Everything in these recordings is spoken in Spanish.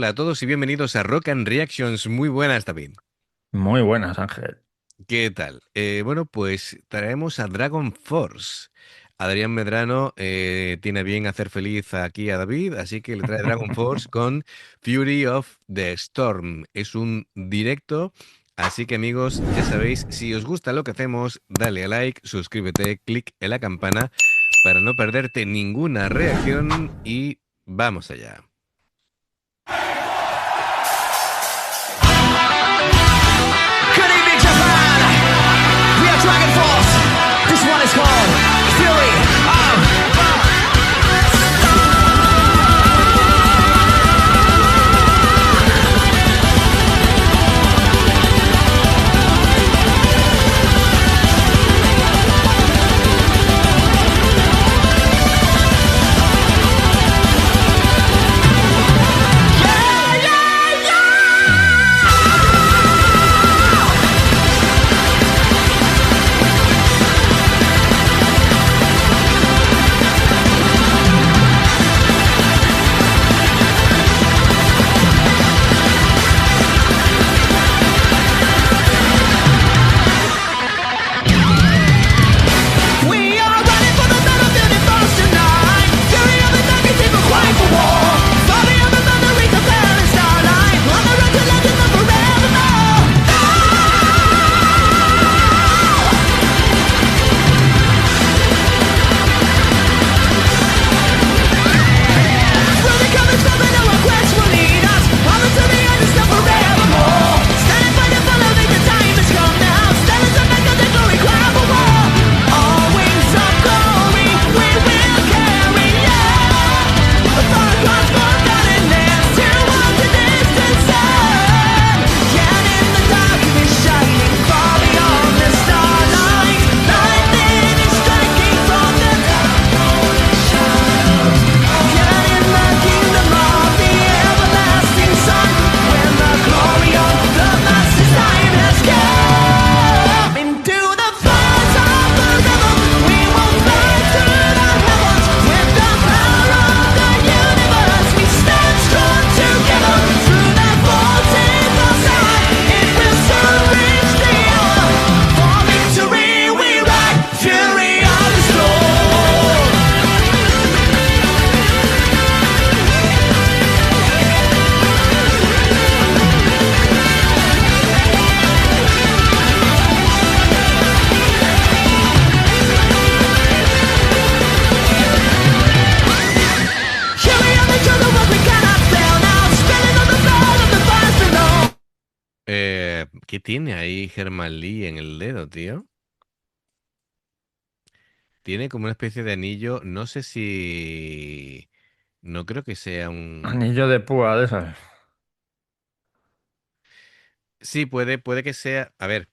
Hola a todos y bienvenidos a Rock and Reactions. Muy buenas, David. Muy buenas, Ángel. ¿Qué tal? Bueno, pues traemos a Dragon Force. Adrián Medrano tiene a bien hacer feliz aquí a David, así que le trae Dragon Force con Fury of the Storm. Es un directo, así que amigos, ya sabéis, si os gusta lo que hacemos, dale a like, suscríbete, clic en la campana para no perderte ninguna reacción y vamos allá. Good evening, Japan. We are Dragon Force. This one is called Fury of We are running for the battlefield and force tonight. Fury of the dark is evil, crying for war. Sorry of the thunder, reach the failing starlight. On the road to legends of forevermore. Through the coming storm, but no one quench will lead us. On until the end is still forevermore. Standing by the following, the time has come now. Stand as a man, the glory, cry for war. All wings of glory, we will carry, yeah. For across forgotten lands, to all the distant sun. Yet in the darkness shining far beyond the starlight, lightning is striking from the yet in the kingdom of the everlasting sun, when the glory of the master's time has come. Into the fires of the rebel, we will fly to the heavens. With the power of the universe, we stand strong together. Through the vortex of time, it will soon reach the hour. For victory we ride, fury of the storm. Fury of the jungle, but we cannot fail now. Spilling on the blood of the fires below. ¿Qué tiene ahí Herman Lee en el dedo, tío? Tiene como una especie de anillo, no sé si... No creo que sea un... Anillo de púa de esas. Sí, puede que sea... A ver,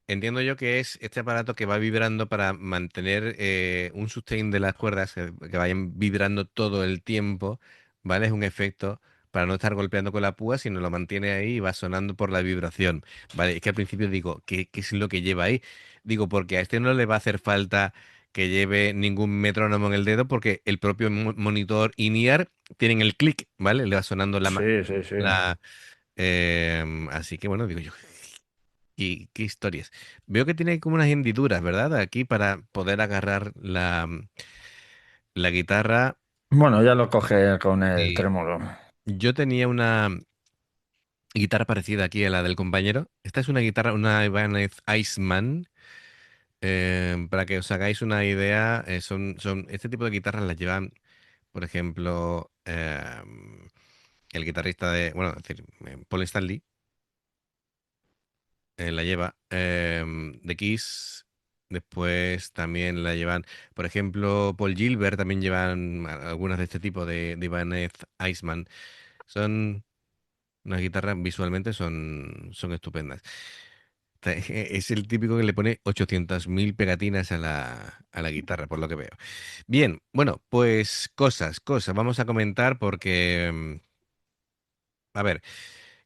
entiendo yo que es este aparato que va vibrando para mantener un sustain de las cuerdas, que vayan vibrando todo el tiempo, ¿vale? Es un efecto para no estar golpeando con la púa, sino lo mantiene ahí y va sonando por la vibración, ¿vale? Es que al principio digo, ¿qué es lo que lleva ahí? Digo, porque a este no le va a hacer falta que lleve ningún metrónomo en el dedo, porque el propio monitor in-ear tiene el clic, ¿vale? Le va sonando Sí, sí, sí. la así que bueno, digo yo, qué historias. Veo que tiene como unas hendiduras, ¿verdad? Aquí para poder agarrar la guitarra. Bueno, ya lo coge con el Y trémolo. yo tenía una guitarra parecida aquí a la del compañero. Esta es una guitarra, una Ibanez Iceman. Para que os hagáis una idea, son este tipo de guitarras las llevan, por ejemplo, el guitarrista de, bueno, es decir, Paul Stanley la lleva. The Kiss, después también la llevan, por ejemplo, Paul Gilbert también llevan algunas de este tipo de Ibanez Iceman. Son unas guitarras, visualmente son estupendas. Es el típico que le pone 800.000 pegatinas a la guitarra, por lo que veo. Bien, bueno, pues cosas. Vamos a comentar porque, a ver.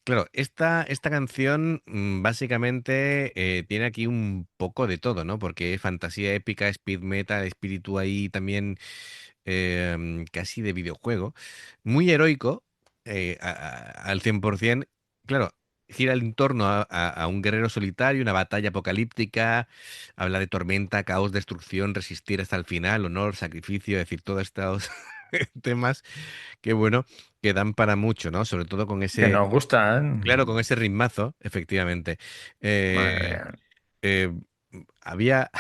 Claro, esta canción básicamente tiene aquí un poco de todo, ¿no? Porque es fantasía épica, speed metal, espíritu ahí también casi de videojuego. Muy heroico, al 100%. Claro, gira en torno a un guerrero solitario, una batalla apocalíptica, habla de tormenta, caos, destrucción, resistir hasta el final, honor, sacrificio, es decir, todos estos temas que, bueno, que dan para mucho, ¿no? Sobre todo con Que ese, nos claro, gustan. con ese ritmazo, efectivamente. Madre Eh, mía. eh, había,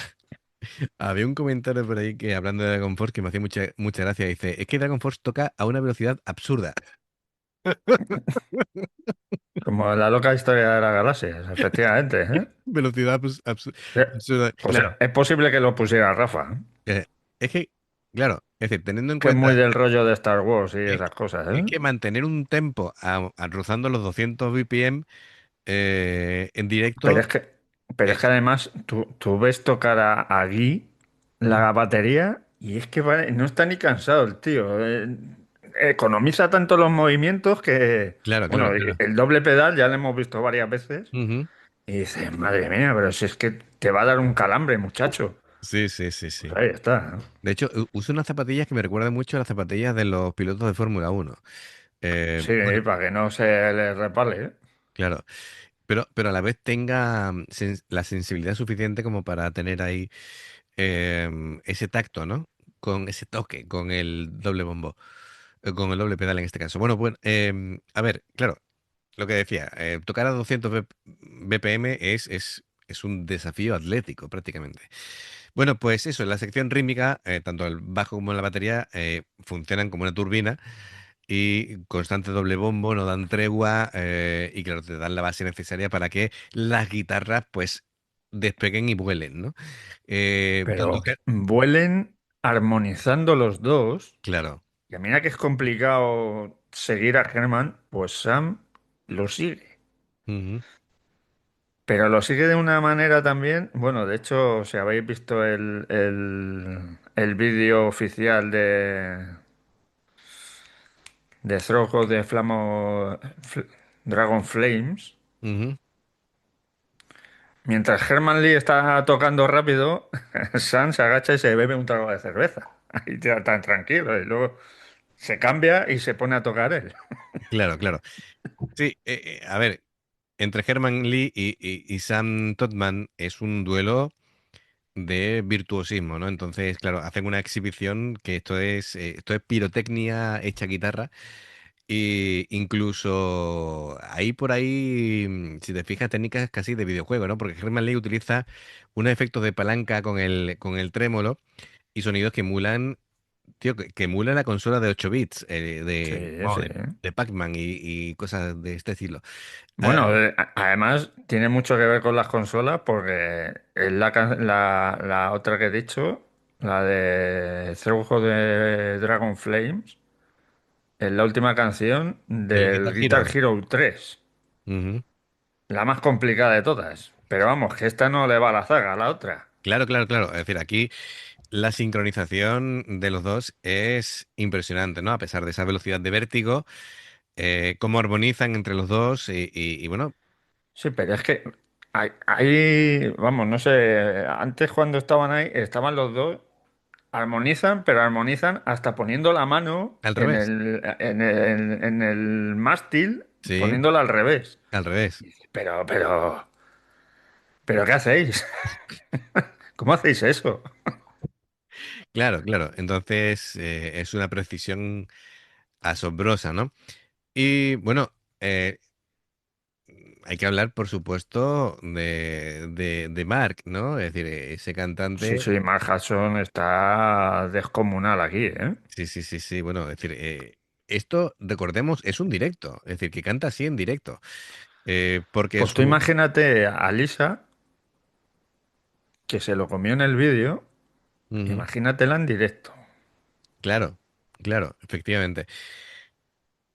había un comentario por ahí que hablando de Dragon Force que me hacía mucha gracia. Dice, es que Dragon Force toca a una velocidad absurda. Como la loca historia de las galaxias, efectivamente, ¿eh? Velocidad Eh, absurda. Pues Claro, es posible que lo pusiera Rafa, ¿eh? eh, es que, claro, es decir, teniendo en Que es muy cuenta, del rollo de Star Wars y es, esas cosas, es ¿eh? que mantener un tempo rozando los 200 BPM en Pero directo es que, pero es que es, además tú ves tocar a Guy mm, la batería y es que no está ni cansado el tío. Economiza tanto los movimientos que, claro, claro, bueno, claro. el doble pedal ya lo hemos visto varias veces Ujú. y dices, madre mía, pero si es que te va a dar un calambre, muchacho. Sí, sí, sí, Pues sí. ahí está, ¿no? De hecho, uso unas zapatillas que me recuerdan mucho a las zapatillas de los pilotos de Fórmula 1. Sí, Bueno, para que no se le repale, ¿eh? claro, pero a la vez tenga la sensibilidad suficiente como para tener ahí ese tacto, ¿no? Con ese toque, con el doble bombo, con el doble pedal en este caso. Bueno, a ver, claro, lo que decía, tocar a 200 BPM es un desafío atlético prácticamente. Bueno, pues eso, en la sección rítmica, tanto el bajo como la batería funcionan como una turbina y constante doble bombo, no dan tregua y claro, te dan la base necesaria para que las guitarras pues despeguen y vuelen, ¿no? Tanto Pero que, vuelen armonizando los dos. claro. Y a mira que es complicado seguir a Germán, pues Sam lo sigue. Ujú, Pero lo sigue de una manera también. Bueno, de hecho, si habéis visto el vídeo oficial de Throttle de Dragon Flames, ujú. mientras Herman Lee está tocando rápido, Sam se agacha y se bebe un trago de cerveza. Ahí ya tan tranquilo. Y luego se cambia y se pone a tocar él. Claro, claro. Sí, a ver, entre Herman Lee y Sam Todman es un duelo de virtuosismo, ¿no? Entonces, claro, hacen una exhibición que esto es pirotecnia hecha guitarra. Y incluso ahí por ahí, si te fijas, técnicas casi de videojuego, ¿no? Porque Herman Lee utiliza unos efectos de palanca con el trémolo y sonidos que emulan, tío, que emulan la consola de 8 bits, Sí, vamos, sí. de Pac-Man y cosas de este estilo. Ah, Bueno, además tiene mucho que ver con las consolas porque es la otra que he dicho, la de Through de Dragon Flames, es la última canción del del Guitar Guitar Hero. Hero 3, Ujú. la más complicada de todas. Pero vamos, que esta no le va a la zaga a la otra. Claro, claro, claro. Es decir, aquí la sincronización de los dos es impresionante, ¿no? A pesar de esa velocidad de vértigo, cómo armonizan entre los dos y bueno, Sí, pero es que vamos, no sé, antes cuando estaban ahí, estaban los dos. Armonizan, pero armonizan hasta poniendo la mano al en revés. el mástil, Sí, poniéndola al revés. al revés. Pero, ¿qué hacéis? ¿Cómo hacéis eso? Claro, claro. Entonces es una precisión asombrosa, ¿no? Y bueno, hay que hablar, por supuesto, de Mark, ¿no? Es decir, ese Sí, cantante. sí, Mark Hudson está descomunal aquí, ¿eh? Sí, sí, sí, sí. Bueno, es decir, esto, recordemos, es un directo. Es decir, que canta así en directo. Porque Pues tú su. imagínate a Lisa, que se lo comió en el vídeo, Ujú, imagínatela en directo. claro, claro, efectivamente.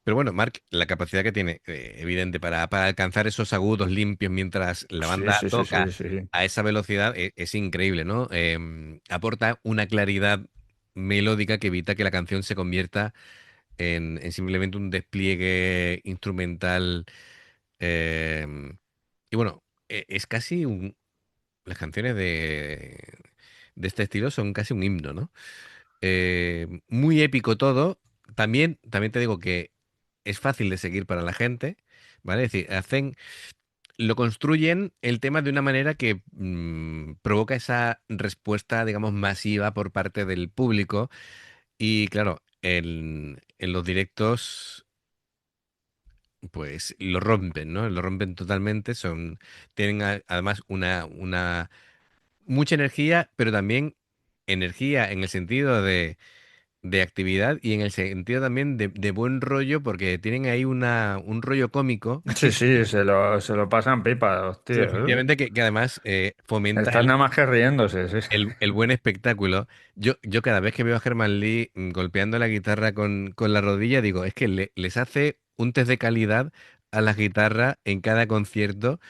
Pero bueno, Mark, la capacidad que tiene, evidente, para alcanzar esos agudos limpios mientras la Sí, banda sí, sí, toca sí, sí. a esa velocidad es increíble, ¿no? Aporta una claridad melódica que evita que la canción se convierta en simplemente un despliegue instrumental. em, y bueno, es casi las canciones de este estilo son casi un himno, ¿no? Muy épico todo. También te digo que es fácil de seguir para la gente, ¿vale? Es decir, lo construyen el tema de una manera que provoca esa respuesta, digamos, masiva por parte del público. Y claro, en los directos, pues lo rompen, ¿no? Lo rompen totalmente. Tienen además una mucha energía, pero también energía en el sentido de actividad y en el sentido también de buen rollo, porque tienen ahí un rollo cómico. Sí, sí, se lo pasan pipa los Sí, tíos, ¿eh? efectivamente, que además fomenta Están nada más que riéndose, sí. el buen espectáculo. Yo cada vez que veo a Germán Lee golpeando la guitarra con la rodilla, digo, es que les hace un test de calidad a la guitarra en cada concierto,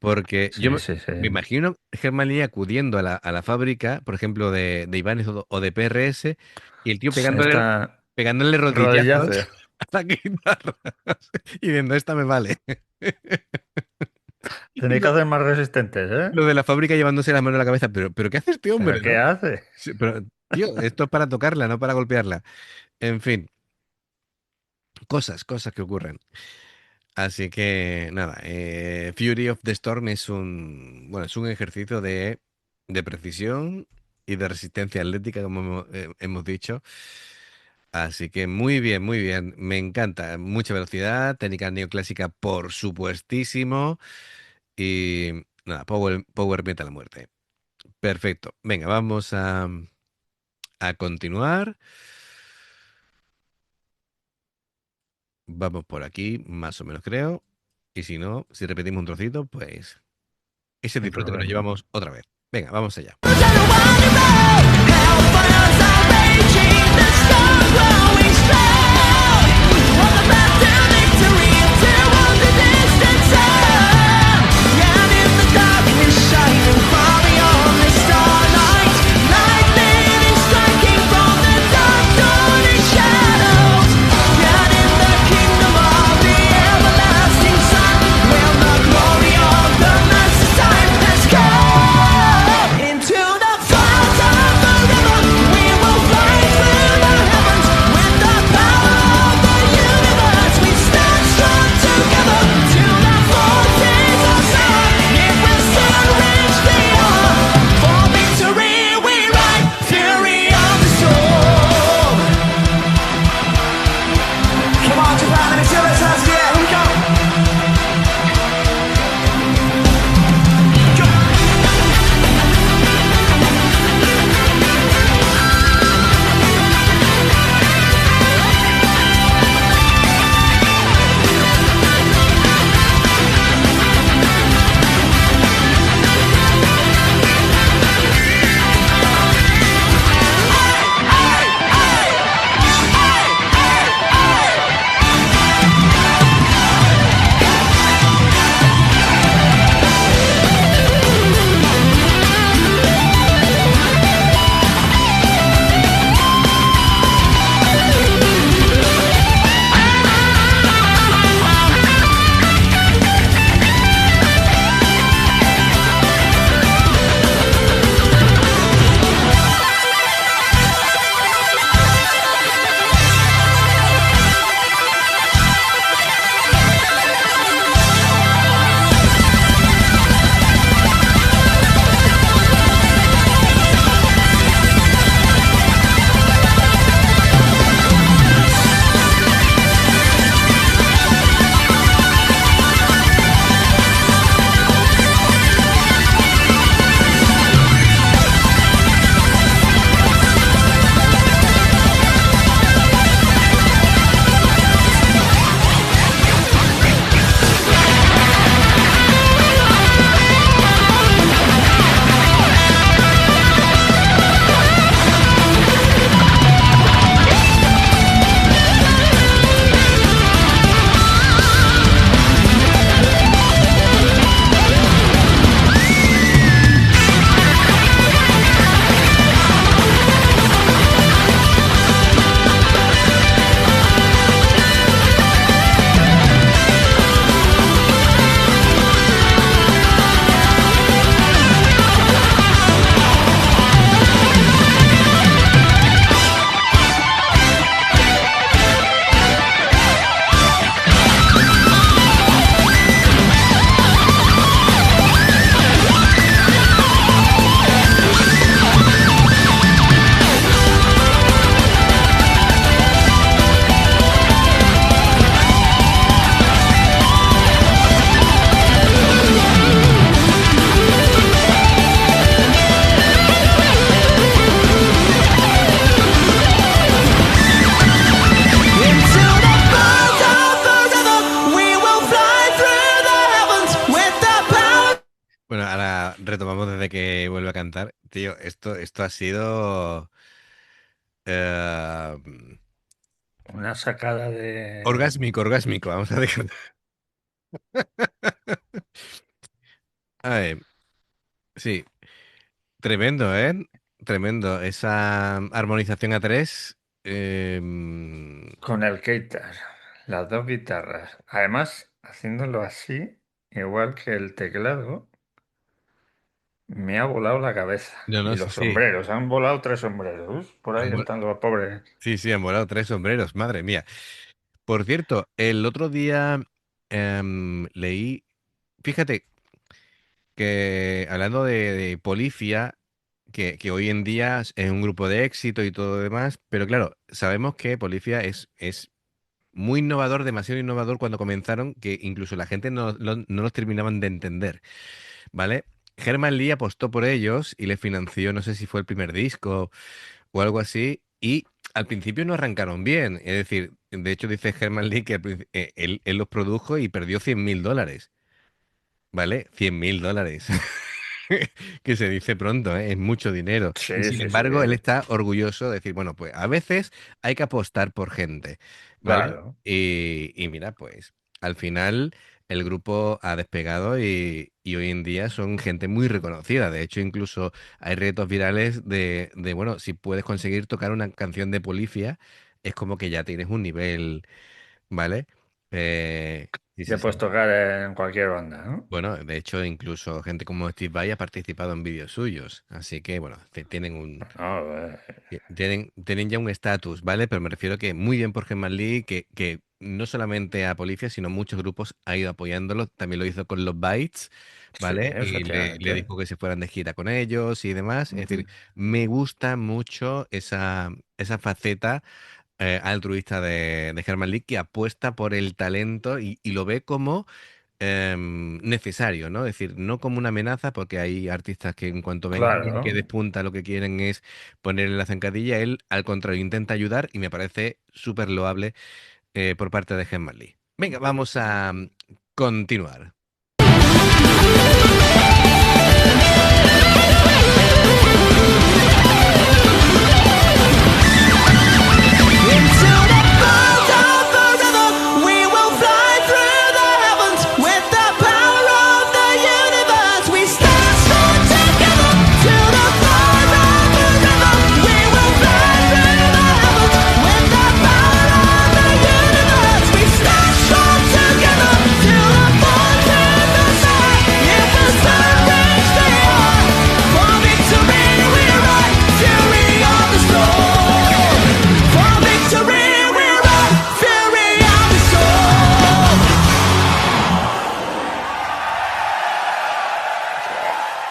porque yo Sí, sí, sí. me imagino Germán Lee acudiendo a la fábrica, por ejemplo, de Ibanez o de PRS, y el tío Está pegándole rodillazos rodillazo. a la guitarra y diciendo, esta me vale. Y Tenéis que hacer más resistentes, ¿eh? lo de la fábrica llevándose la mano a la cabeza, pero ¿qué hace este ¿Pero hombre, qué no? hace? Sí, pero, tío, esto es para tocarla, no para golpearla. En fin, cosas que ocurren. Así que nada, Fury of the Storm bueno, es un ejercicio de precisión y de resistencia atlética, como hemos dicho. Así que muy bien, muy bien. Me encanta. Mucha velocidad, técnica neoclásica, por supuestísimo. Y nada, power metal a muerte. Perfecto. Venga, vamos a continuar. Vamos por aquí, más o menos creo. Y si no, si repetimos un trocito, pues ese Sin disfrute que nos problema. llevamos otra vez. Venga, vamos allá. Into the cantar. Tío, esto ha sido eh, Una sacada de... orgásmico, orgásmico. Vamos a dejar. Ay, sí, tremendo, ¿eh? Tremendo. Esa armonización a tres. Con el Keitar, las dos guitarras. Además, haciéndolo así, igual que el teclado, me ha volado la cabeza. No, no, Y sí, los sí. sombreros, han volado tres sombreros. Por ahí están los pobres. Sí, sí, han volado tres sombreros, madre mía. Por cierto, el otro día leí, fíjate que hablando de Policia, que hoy en día es un grupo de éxito y todo lo demás, pero claro, sabemos que Policia es muy innovador, demasiado innovador cuando comenzaron, que incluso la gente no los terminaban de entender, ¿vale? Herman Lee apostó por ellos y les financió, no sé si fue el primer disco o algo así, y al principio no arrancaron bien. Es decir, de hecho dice Herman Lee que él los produjo y perdió $100.000, ¿vale? $100.000. Que se dice pronto, ¿eh? Es mucho dinero. Y Sí, sin sí, sí. embargo, él está orgulloso de decir, bueno, pues a veces hay que apostar por gente, ¿vale? Claro. Y mira, pues al final el grupo ha despegado y hoy en día son gente muy reconocida. De hecho, incluso hay retos virales bueno, si puedes conseguir tocar una canción de Polifia, es como que ya tienes un nivel, ¿vale? Sí, sí, Ya puedes sí. tocar en cualquier banda, ¿no? Bueno, de hecho, incluso gente como Steve Vai ha participado en vídeos suyos. Así que, bueno, No, tienen ya un estatus, ¿vale? Pero me refiero que muy bien por Gemma Lee, que no solamente a Policia, sino muchos grupos ha ido apoyándolo. También lo hizo con los Bites, sí, ¿vale? Y le efectivamente. dijo que se fueran de gira con ellos y demás. Es decir, Ujú. me gusta mucho esa faceta altruista de Herman Lee, que apuesta por el talento y lo ve como necesario, ¿no? Es decir, no como una amenaza, porque hay artistas que en cuanto ven a alguien que Claro. despunta, lo que quieren es ponerle la zancadilla. Él, al contrario, intenta ayudar y me parece súper loable por parte de Gemma Lee. Venga, vamos a continuar. Into the bones of the river, we will fly through the heavens with the power of the universe. We stand strong together to the flows of the river. We will fly through the heavens with the power of the universe. We stand strong together to the falls in the sky. If the sun breaks the eye, for victory we ride, fury of the storm. For victory we run, fury of the storm.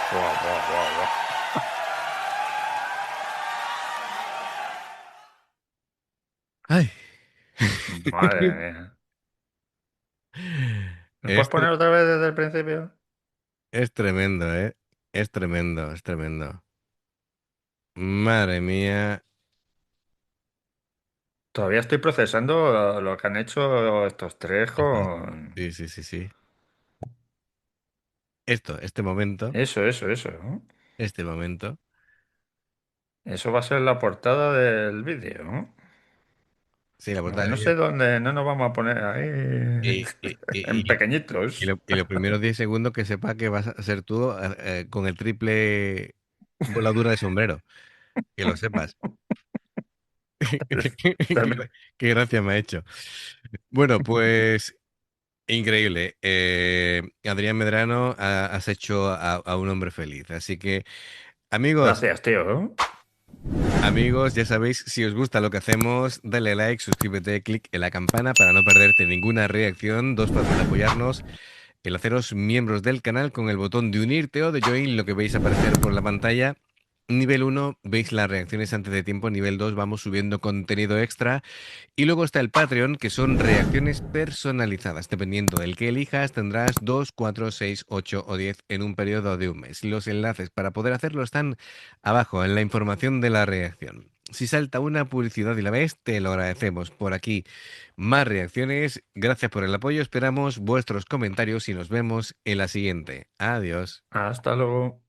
Buah, buah, buah, buah. Ay, Madre mía. ¿Me puedes es, tre- poner otra vez desde el principio? es tremendo, ¿eh? Es tremendo, es tremendo. Madre mía. Todavía estoy procesando lo que han hecho estos tres Ajá. con... Sí, sí, sí, sí. Este momento, Eso, ¿no? este momento. Eso va a ser la portada del vídeo, ¿no? Sí, la Aunque portada no de sé dónde, no nos vamos a poner ahí Y, y, en y, pequeñitos. y los primeros 10 segundos que sepa que vas a ser tú con el triple voladura de sombrero. Que lo sepas. También. Qué gracia me ha hecho. Bueno, pues increíble. Adrián Medrano, has hecho a un hombre feliz. Así que, amigos, Gracias, tío. amigos, ya sabéis, si os gusta lo que hacemos, dale like, suscríbete, clic en la campana para no perderte ninguna reacción. Dos formas de apoyarnos. El haceros miembros del canal con el botón de unirte o de join, lo que veis aparecer por la pantalla. Nivel uno veis las reacciones antes de tiempo. Nivel 2 vamos subiendo contenido extra. Y luego está el Patreon, que son reacciones personalizadas. Dependiendo del que elijas, tendrás 2, 4, 6, 8 o 10 en un periodo de un mes. Los enlaces para poder hacerlo están abajo en la información de la reacción. Si salta una publicidad y la ves, te lo agradecemos. Por aquí, más reacciones. Gracias por el apoyo. Esperamos vuestros comentarios y nos vemos en la siguiente. Adiós. Hasta luego.